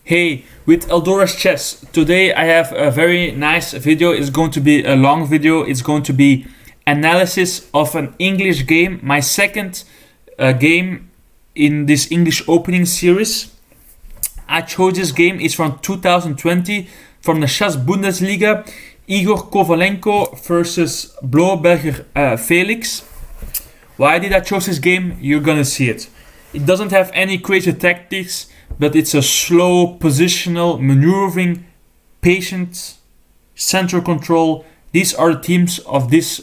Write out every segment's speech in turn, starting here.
Hey, with Eldora's Chess, today I have a very nice video. It's going to be a long video. It's going to be analysis of an English game, my second game in this English opening series. I chose this game. It's from 2020 from the ch-Schachbundesliga. Igor Kovalenko versus Blohberger Felix. Why did I choose this game? You're gonna see it. It doesn't have any crazy tactics, but it's a slow, positional, maneuvering, patient, center control. These are the themes of this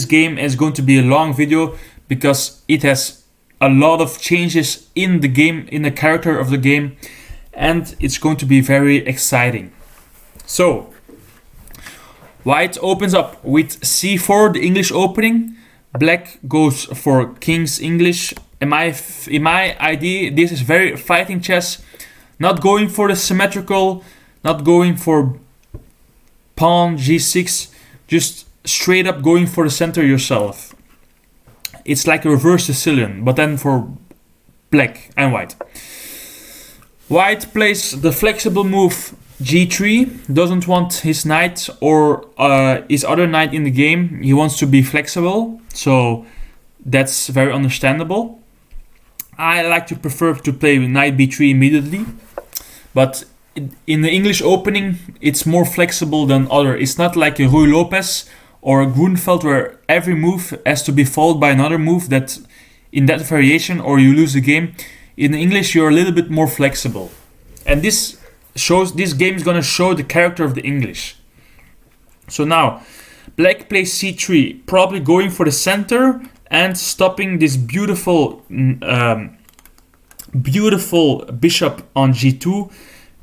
game. It's going to be a long video because it has a lot of changes in the game, in the character of the game, and it's going to be very exciting. So, white opens up with c4, the English opening. Black goes for king's English. In my idea, this is very fighting chess. Not going for the symmetrical, not going for pawn g6, just straight up going for the center yourself. It's like a reverse Sicilian, but then for black and white. White plays the flexible move g3, doesn't want his knight or his other knight in the game. He wants to be flexible, so that's very understandable. I like to prefer to play knight b3 immediately, but in the English opening, it's more flexible than other. It's not like a Ruy Lopez or a Grunfeld where every move has to be followed by another move that in that variation or you lose the game. In English, you're a little bit more flexible, and this game is gonna show the character of the English. So now, black plays c3, probably going for the center and stopping this beautiful bishop on g2,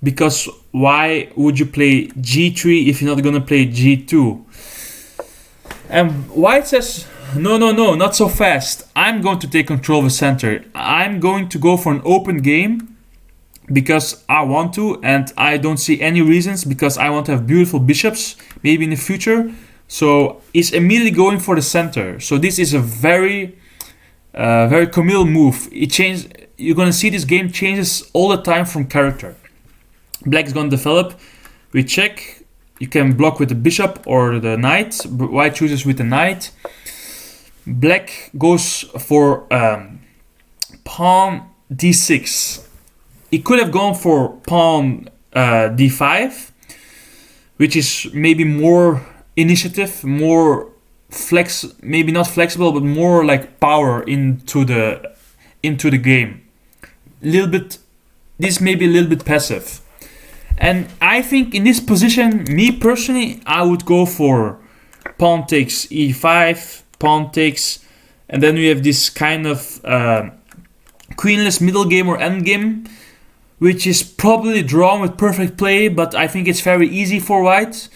because why would you play g3 if you're not gonna play g2? And white says, no, not so fast. I'm going to take control of the center. I'm going to go for an open game because I want to, and I don't see any reasons, because I want to have beautiful bishops maybe in the future. So he's immediately going for the center. So this is a very committal move. You're gonna see this game changes all the time from character. Black is gonna develop. We check. You can block with the bishop or the knight. White chooses with the knight. Black goes for pawn d6. He could have gone for pawn d5, which is maybe more initiative, more maybe not flexible, but more like power into the game. This may be a little bit passive. And I think in this position, me personally, I would go for pawn takes e5, pawn takes, and then we have this kind of queenless middle game or end game, which is probably drawn with perfect play, but I think it's very easy for white.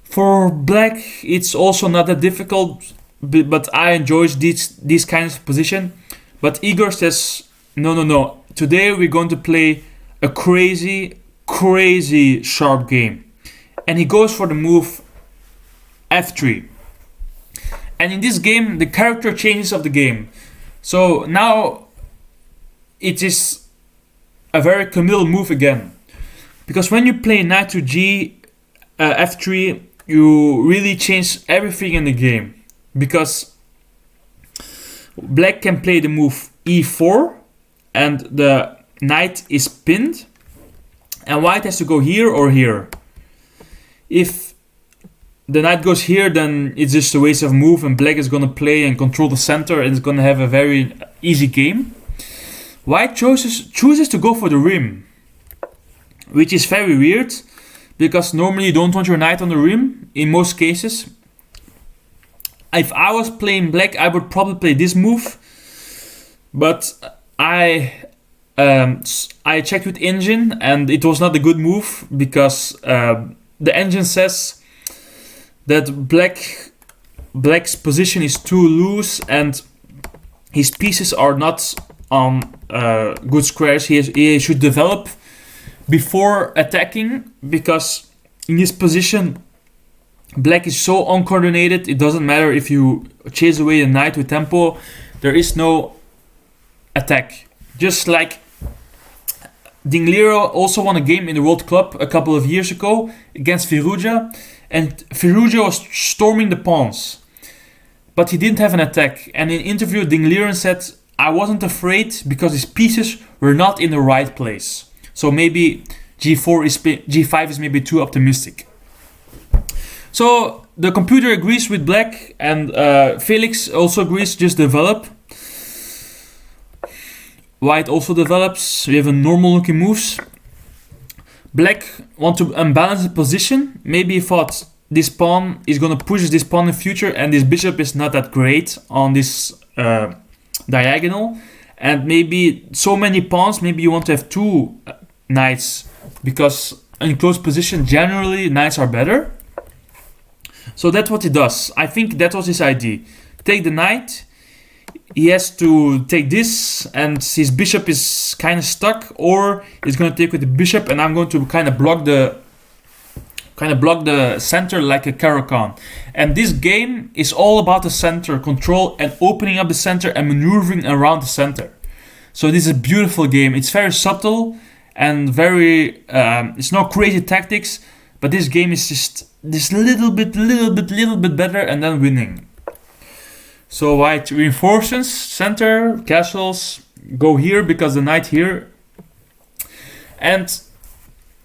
For black, it's also not that difficult, but I enjoy this kind of position. But Igor says, no. Today we're going to play a crazy sharp game. And he goes for the move f3. And in this game, the character changes of the game. So now it is a very committal move again. Because when you play knight to f3, you really change everything in the game, because black can play the move e4 and the knight is pinned, and white has to go here or here. If the knight goes here, then it's just a waste of move, and black is going to play and control the center and it's going to have a very easy game. White chooses to go for the rim, which is very weird, because normally you don't want your knight on the rim in most cases. If I was playing black, I would probably play this move, but I checked with engine and it was not a good move, because the engine says that black's position is too loose and his pieces are not on good squares. He should develop before attacking, because in this position black is so uncoordinated. It doesn't matter if you chase away a knight with tempo, there is no attack. Just like Dinglero also won a game in the World Cup a couple of years ago against Firuja, and Firuja was storming the pawns, but he didn't have an attack. And in an interview, Dinglero said, "I wasn't afraid because his pieces were not in the right place." So maybe G5 is maybe too optimistic. So the computer agrees with black, and Felix also agrees, just develop. White also develops. We have a normal looking moves. Black want to unbalance the position. Maybe he thought this pawn is going to push this pawn in the future, and this bishop is not that great on this diagonal. And maybe so many pawns, maybe you want to have two knights, because in close position generally knights are better. So that's what he does. I think that was his idea. Take the knight. He has to take this, and his bishop is kind of stuck, or he's going to take with the bishop, and I'm going to kind of block the center like a Caro-Kann. And this game is all about the center control and opening up the center and maneuvering around the center. So this is a beautiful game. It's very subtle and very it's not crazy tactics, but this game is just this little bit better, and then winning. So white reinforces center, castles, go here because the knight here. And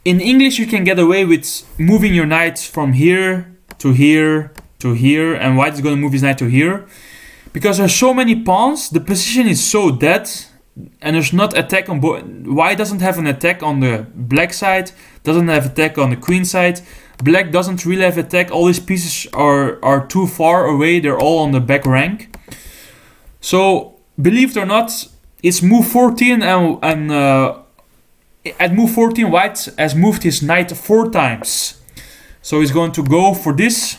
in English you can get away with moving your knight from here to here to here, and white is going to move his knight to here. Because there's so many pawns, the position is so dead, and there's not attack on both. White doesn't have an attack on the black side, doesn't have attack on the queen side. Black doesn't really have attack. All these pieces are too far away. They're all on the back rank. So, believe it or not, it's move 14, and at move 14, white has moved his knight 4 times. So he's going to go for this,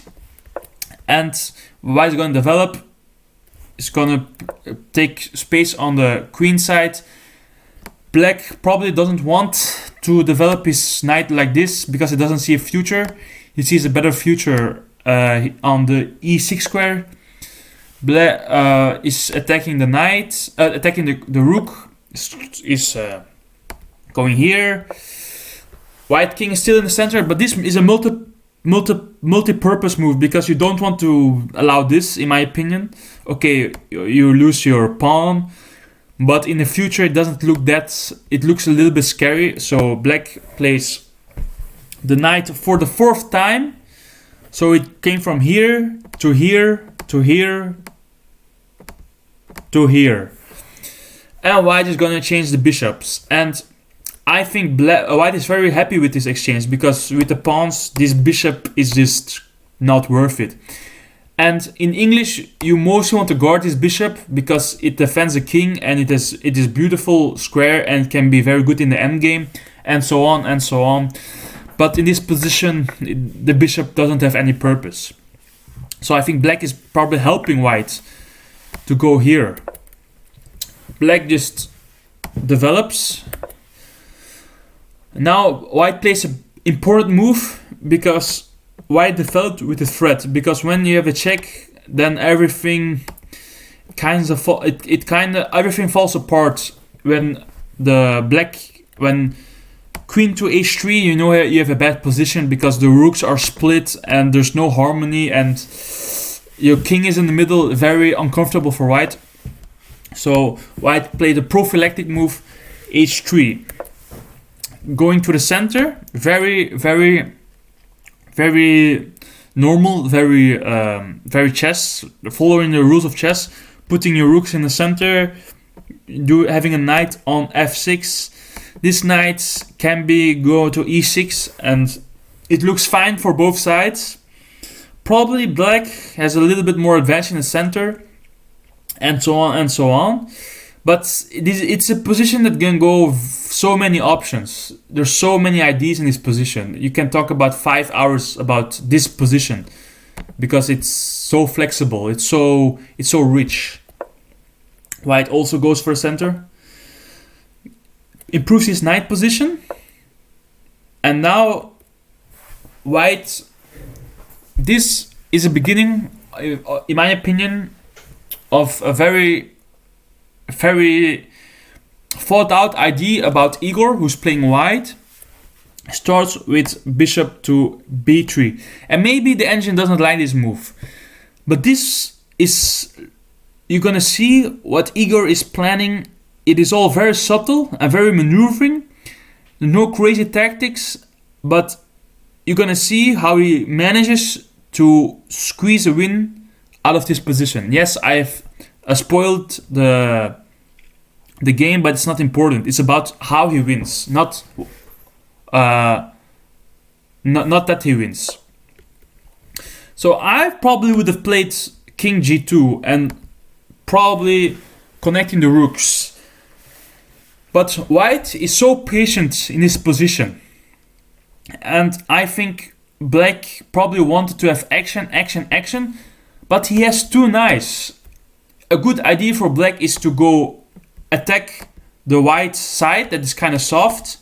and white is going to develop. It's going to take space on the queen side. Black probably doesn't want to develop his knight like this because he doesn't see a future. He sees a better future on the e6 square. Black is attacking the knight, attacking the rook. Is going here. White king is still in the center, but this is a multi-purpose move because you don't want to allow this, in my opinion. Okay, you lose your pawn, but in the future it doesn't look that. It looks a little bit scary. So black plays the knight for the 4th time. So it came from here to here to here to here, and white is gonna change the bishops. And I think white is very happy with this exchange because with the pawns, this bishop is just not worth it. And in English, you mostly want to guard this bishop because it defends the king, and it is beautiful square and can be very good in the endgame, and so on and so on. But in this position, the bishop doesn't have any purpose. So I think black is probably helping white to go here. Black just develops. Now white plays an important move because white developed with the threat. Because when you have a check, then everything everything falls apart. When queen to h3, you know you have a bad position because the rooks are split and there's no harmony, and your king is in the middle, very uncomfortable for white. So white played a prophylactic move, h3. Going to the center, very, very, very normal, very chess, following the rules of chess, putting your rooks in the center, having a knight on f6. This knight can go to e6, and it looks fine for both sides. Probably black has a little bit more advantage in the center, and so on and so on. But it's a position that can go so many options. There's so many ideas in this position. You can talk about 5 hours about this position because it's so flexible. It's so rich. White also goes for a center. Improves his knight position. And now white... This is a beginning, in my opinion, of a very thought out idea about Igor, who's playing white, starts with bishop to b3. And maybe the engine doesn't like this move. But this is, you're gonna see what Igor is planning. It is all very subtle and very maneuvering. No crazy tactics, but you're gonna see how he manages to squeeze a win out of this position. Yes, I've spoiled the game, but it's not important. It's about how he wins, not that he wins. So I probably would have played king g2 and probably connecting the rooks. But white is so patient in his position. And I think black probably wanted to have action, but he has two knights. A good idea for black is to go attack the white side that is kind of soft.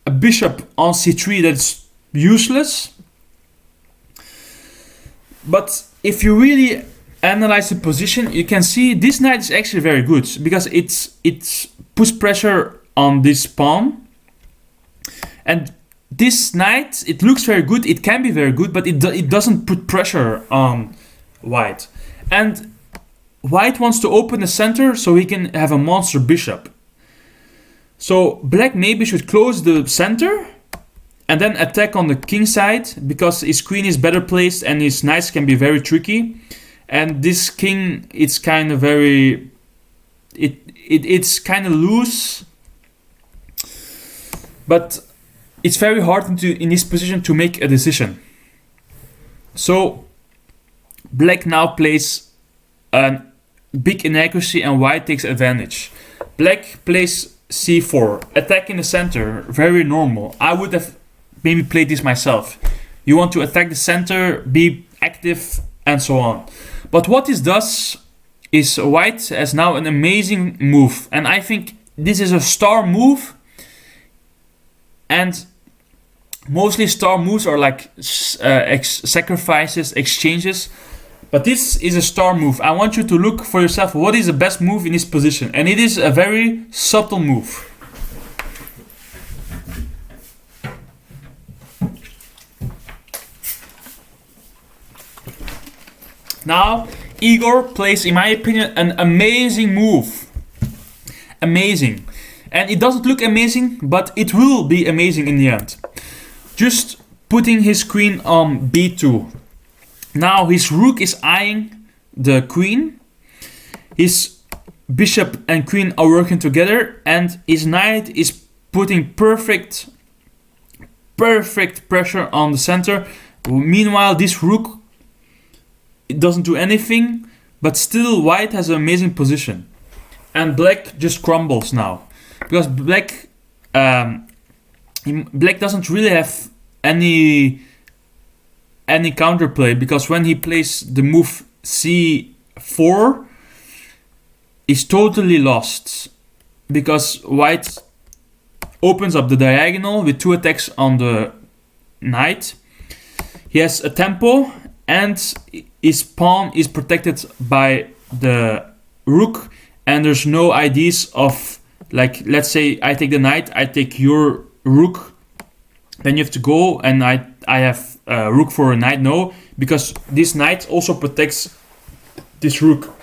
A bishop on c3 that's useless. But if you really analyze the position, you can see this knight is actually very good because it puts pressure on this pawn. And this knight, it looks very good, it can be very good, but it doesn't put pressure on white. And white wants to open the center so he can have a monster bishop. So black maybe should close the center and then attack on the king side because his queen is better placed and his knights can be very tricky. And this king, it's kind of very... It's kind of loose. But it's very hard in this position to make a decision. So black now plays a big inaccuracy and white takes advantage. Black plays c4, attack in the center, very normal. I would have maybe played this myself. You want to attack the center, be active, and so on. But what this does is white has now an amazing move. And I think this is a star move. And mostly star moves are like sacrifices, exchanges. But this is a star move. I want you to look for yourself what is the best move in this position. And it is a very subtle move. Now, Igor plays, in my opinion, an amazing move. Amazing. And it doesn't look amazing, but it will be amazing in the end. Just putting his queen on b2. Now his rook is eyeing the queen. His bishop and queen are working together. And his knight is putting perfect pressure on the center. Meanwhile, this rook, it doesn't do anything. But still, white has an amazing position. And black just crumbles now. Because black doesn't really have any counterplay, because when he plays the move c4, he's totally lost, because white opens up the diagonal with two attacks on the knight. He has a tempo and his pawn is protected by the rook, and there's no ideas of, like, let's say I take the knight, I take your rook, then you have to go and I have a rook for a knight. No, because this knight also protects this rook.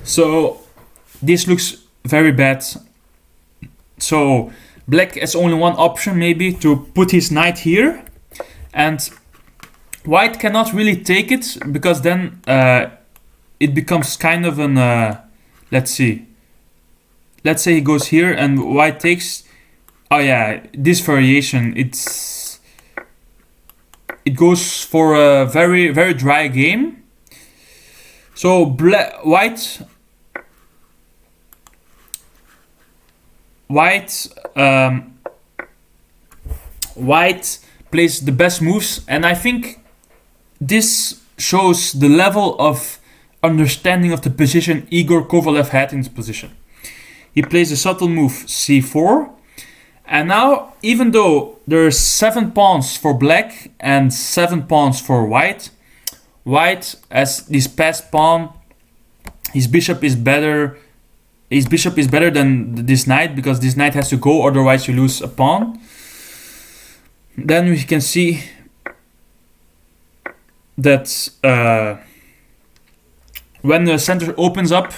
So this looks very bad. So black has only one option, maybe, to put his knight here, and white cannot really take it, because then it becomes kind of an let's say he goes here and white takes. Oh yeah, this variation, it goes for a very, very dry game. So white plays the best moves, and I think this shows the level of understanding of the position Igor Kovalev had in this position. He plays a subtle move c4, and now, even though there are 7 pawns for black and 7 pawns for white, white has this passed pawn, his bishop is better his bishop is better than this knight because this knight has to go, otherwise you lose a pawn. Then we can see that when the center opens up,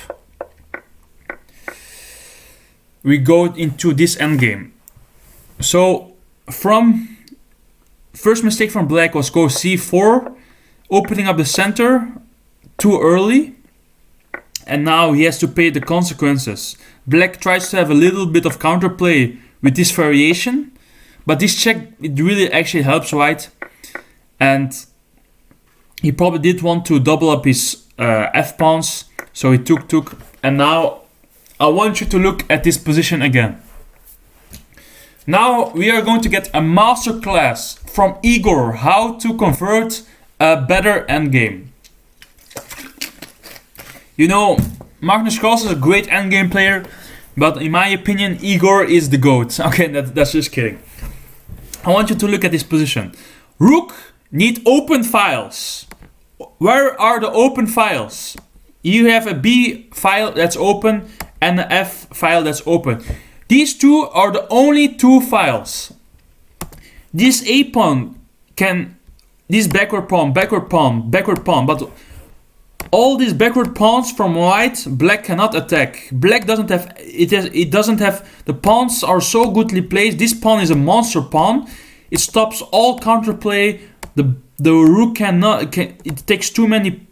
we go into this endgame. So from first mistake from black was go c4, opening up the center too early, and now he has to pay the consequences. Black tries to have a little bit of counterplay with this variation, but this check, it really actually helps white, and he probably did want to double up his f-pawns, so he took, and now I want you to look at this position again. Now we are going to get a masterclass from Igor, how to convert a better endgame. You know, Magnus Carlsen is a great endgame player, but in my opinion, Igor is the GOAT. Okay, that's just kidding. I want you to look at this position. Rook need open files. Where are the open files? You have a B file that's open and an F file that's open. These two are the only two files. This A pawn can, this backward pawn, but all these backward pawns from white, black cannot attack. Black doesn't have, it doesn't have, the pawns are so goodly placed. This pawn is a monster pawn. It stops all counterplay. The rook cannot, it takes too many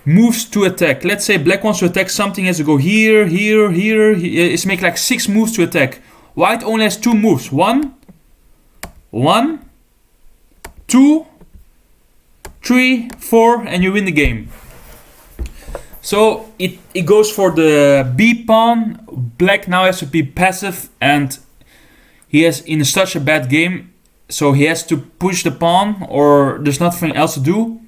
moves to attack. Let's say black wants to attack something, has to go here. It's make like 6 moves to attack. White only has 2 moves. 1, 2, 3, 4, and you win the game. So it goes for the B pawn. Black now has to be passive, and he is in such a bad game, so he has to push the pawn, or there's nothing else to do.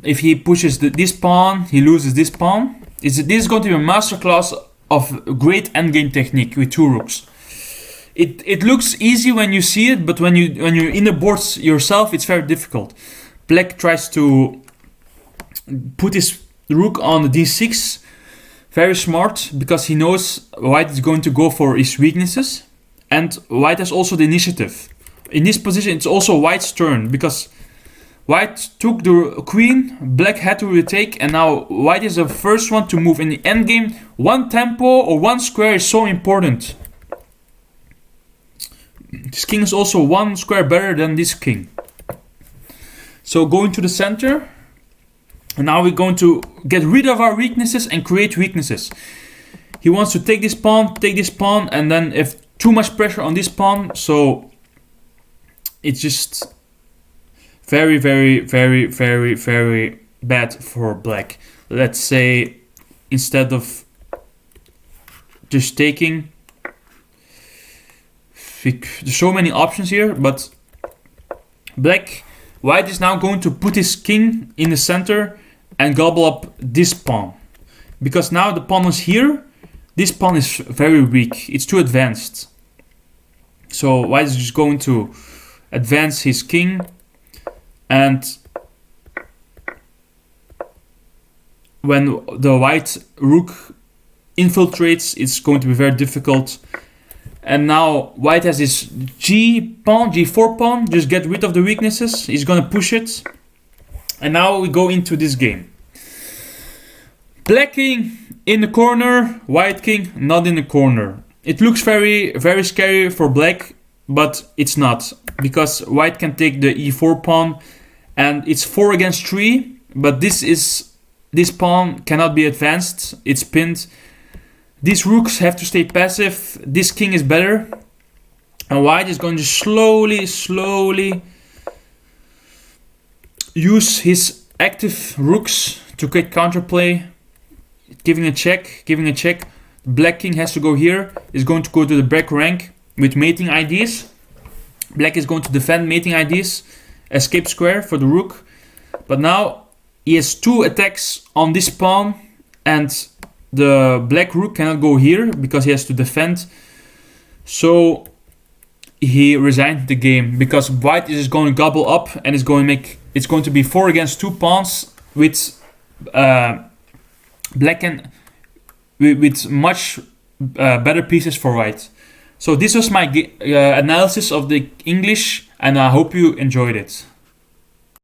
If he pushes this pawn, he loses this pawn. This is going to be a masterclass of great endgame technique with 2 rooks. It looks easy when you see it, but when you're in the boards yourself, it's very difficult. Black tries to put his rook on the d6. Very smart, because he knows white is going to go for his weaknesses, and white has also the initiative. In this position, it's also white's turn, because white took the queen, black had to retake, and now white is the first one to move. In the endgame, one tempo or one square is so important. This king is also 1 square better than this king. So going to the center, and now we're going to get rid of our weaknesses and create weaknesses. He wants to take this pawn, and then if too much pressure on this pawn, so it's just very bad for black. Let's say instead of just taking, there's so many options here, but white is now going to put his king in the center and gobble up this pawn, because now the pawn is here. This pawn is very weak, it's too advanced, so white is just going to advance his king, and when the white rook infiltrates, it's going to be very difficult. And now white has his G4 pawn, just get rid of the weaknesses. He's gonna push it. And now we go into this game. Black king in the corner, white king not in the corner. It looks very scary for black, but it's not, because white can take the E4 pawn, and it's 4 against 3, but this pawn cannot be advanced, it's pinned. These rooks have to stay passive. This king is better, and white is going to slowly use his active rooks to get counterplay, giving a check. Black king has to go here, is going to go to the back rank with mating IDs. Black is going to defend mating IDs, escape square for the rook, but now he has 2 attacks on this pawn, and the black rook cannot go here because he has to defend. So he resigned the game, because white is going to gobble up, and it's going to be 4 against 2 pawns with black and with much better pieces for white. So this was my analysis of the English, and I hope you enjoyed it.